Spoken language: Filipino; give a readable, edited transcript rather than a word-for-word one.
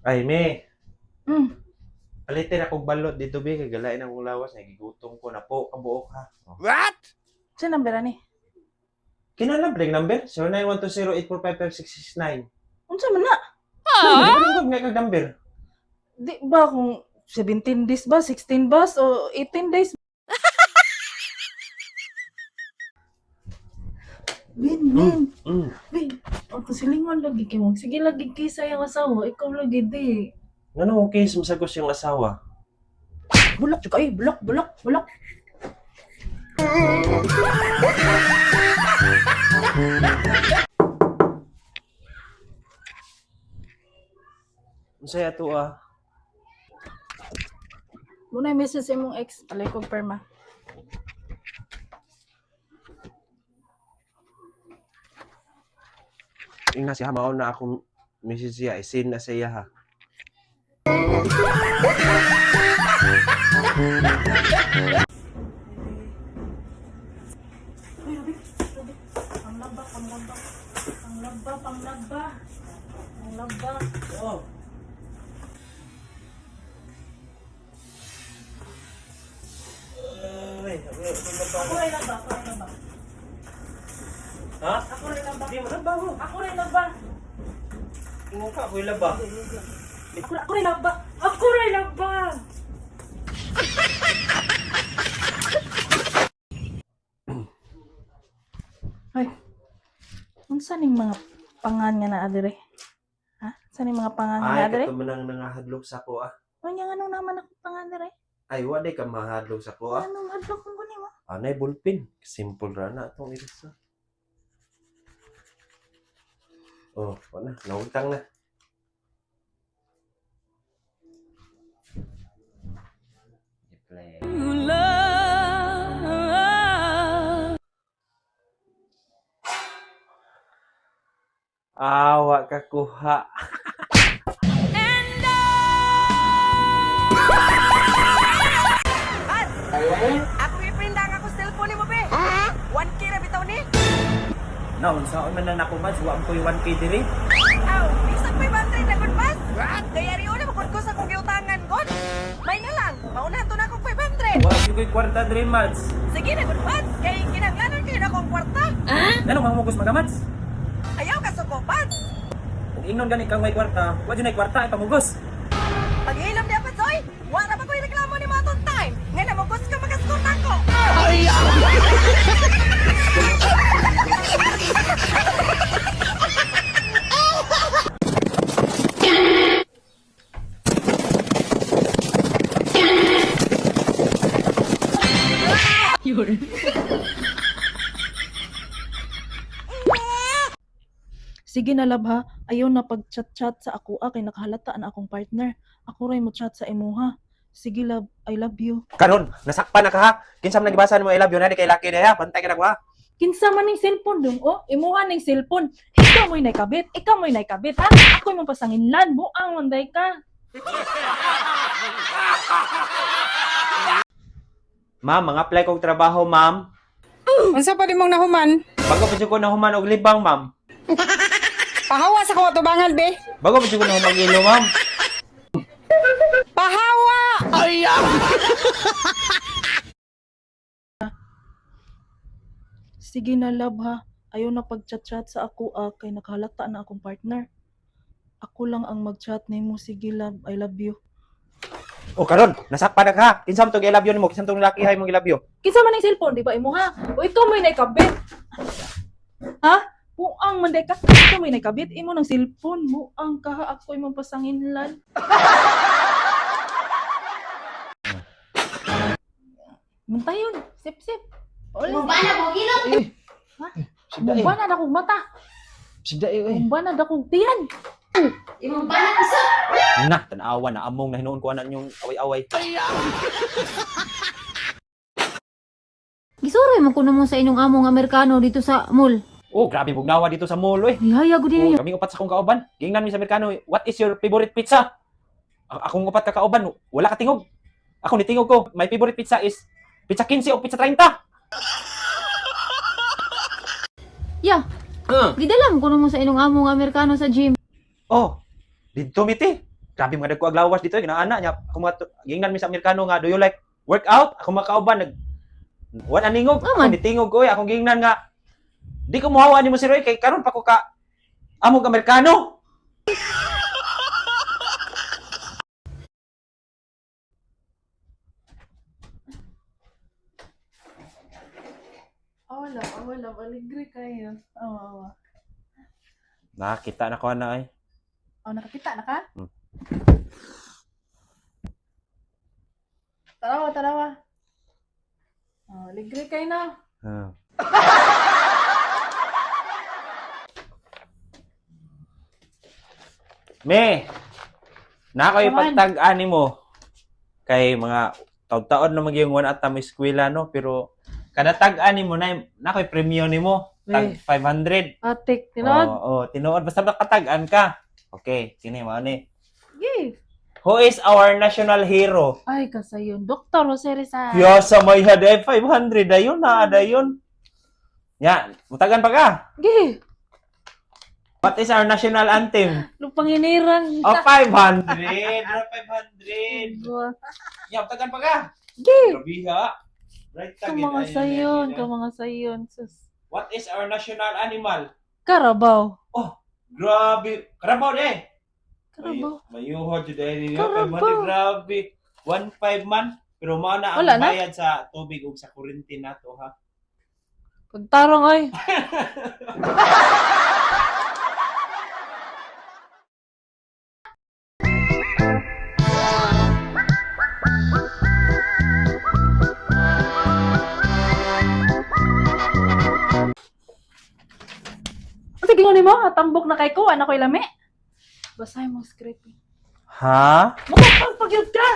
Ay, me, Hmm. palitin akong balot dito, be. Kay galain akong lawas. Nagigutong ko na po. Kabuok ha. Oh. What? Saan number ani? Kinalang break number? 091208455669. Unsa man na? Number ko rin nga kag number. Di ba kung 17 days ba, 16 ba, o 18 days? Bin. Mm. Bin. O to silingon lagi kay mo. Sige lagi kay sayang asawa, ikaw lagi di. Ano okay sumasagos yung asawa? Bulak jud kay, bulak. Unsay ato ah? Muna message sa imong ex, alay kog perma. Ingna siya, mao na akong message siya. Isin na siya ha. Panglaba. Oh. Ay, Ako rin laba. ha? Ako rin laba. Di mo laba mo. Ako rin laba. Ingo ka, ako'y laba. Ako rin laba. Ako rin laba. Ay. Unsa ning mga pangan nga naa dire? Ha? Sa ning mga pangan nga Ay, naa dire? kato man ang nangahadlok sa ko ah. Unya ano naman ako pangan dire? Ay, wala ka mahadlok sa ko ah. Anong adlok mo kunin mo? Anay bulpin. Simple ra na itong irisa. Oh, wala. Nautang na. I-play. Awa ka kuha. Ako ipindang ako cellphone mo be. 1K na bitaw ni. Na, unsaon man na nakuman. Suwam ko yung 1K diri. Aw, bisa pa 500 na good pass. Kaya riyo na magkod ko sa kong giutangan god. May na lang, maunahan to na akong 500. Wala yung ko'y kwarta diri, Mads. Sige na good pass. Kaya kinanglanan kayo na akong kwarta. Ano mga mugos mga Mads? Ayaw ka suko pads. Kung ingnon gani kang may kwarta, wala yun ay kwarta ay pamugos. Paghilom niya pa soy. Wala pa ko'y reklamo ni matong time. Nga na magkos ka magaskutan ko. Sige na lab ha. Ayaw na pag-chat-chat sa ako kay nakahalata na akong partner. Ako ray mo chat sa imuha. Sige lab, I love you. Karon, nasakpan na ka ha. Kinsa man nagibasa mo I love you na kay laki na ha. Bantay ka na ko ha. Kinsa man ning cellphone dong, oh, imuha ning cellphone. Ikaw mo'y naikabit, ha? Ako'y mapasanginlan, buang manday ka. Ma'am, mga apply kong trabaho, ma'am. Unsa pa di mong nahuman? Bago pa ko na human og libang, ma'am. Pahawa sa ko tubangan be. Bago pa ko na humang ilo, ma'am. Pahawa! Sige na love ha. Ayaw na pag-chat-chat sa ako kay nakahalata na akong partner. Ako lang ang mag-chat nimo. Sige love, I love you. O karon, nasakpan na ka ha. Kinsa man tong I love you nimo, kinsa man tong laki hay mong I love you. Kinsa man ning cellphone, di ba imuha? O ikaw mo'y naikabit. Ha? Buang manday ka. Ikaw mo'y naikabit. Imo ng cellphone. Buang ka ha. Ako'y mapasanginlan. Muntayon. Sip-sip. Bana mo gilot. Ha? Mumba na akong mata. Sida eh. Mumba na akong tiyan. Imong bana isa. Na, tanawa na among na hinuon ko anan yung away-away. Gisuroy man kuno mo sa inyong among Amerikano dito sa mall. Oh, grabe bugnawa dito sa mall eh. Ihaya ko din Oh, kami upat sa kong kauban. Gingnan mi sa Amerikano, what is your favorite pizza? Akong upat ka kauban, wala ka tingog. Ako ni tingog ko, my favorite pizza is pizza 15 o pizza 30. Ya, gidalam kuno mo sa inyong among Amerikano sa gym. Oh, dito miti. Grabe mga dagko aglawas dito, ginaana niya. Ako mga gingnan mi sa Amerikano nga, do you like workout? Ako makauban nag wan aningog, ako Aman. nitingog ko, akong gingnan nga. Di ko muhawa ni mo si Roy kay karon pa ko ka among Amerikano. Wala, aligre kayo. Nakita na ko na ay. Nakakita na ka? Hmm. Tarawa. Aligre kayo na. Ah. Me, na ko Naman. ipagtag-ani mo kay mga taon-taon na magyong one at may eskwela no, pero kada tag-ani mo na ko'y premium nimo tag 500. Atik, tinod. Tinuod basta makatag-an ka. Okay, kini mo ni. Give. Who is our national hero? Ay, kasayon. Dr. Jose Rizal. Sa may haday 500 dayon na dayon. Ya, mutagan pa ka. Give. What is our national anthem? Lupang hinirang. 500. 500. Ya, mutagan pa ka. Give. Grabe ha. Right tagin. Mga sayon. Sus. What is our national animal? Karabaw. Grabe. Karabaw de. Karabaw. Mayuhod jud ay Karabaw. 500 grabe. 1.5 man. Pero mao na ang Wala na? bayad sa tubig ug sa kuryente nato ha. Pagtarong ay. Sige mo nimo, tambok na kay ko, anak ko'y lami. Basahin mo ang script. Ha? Mukhang pagyod ka!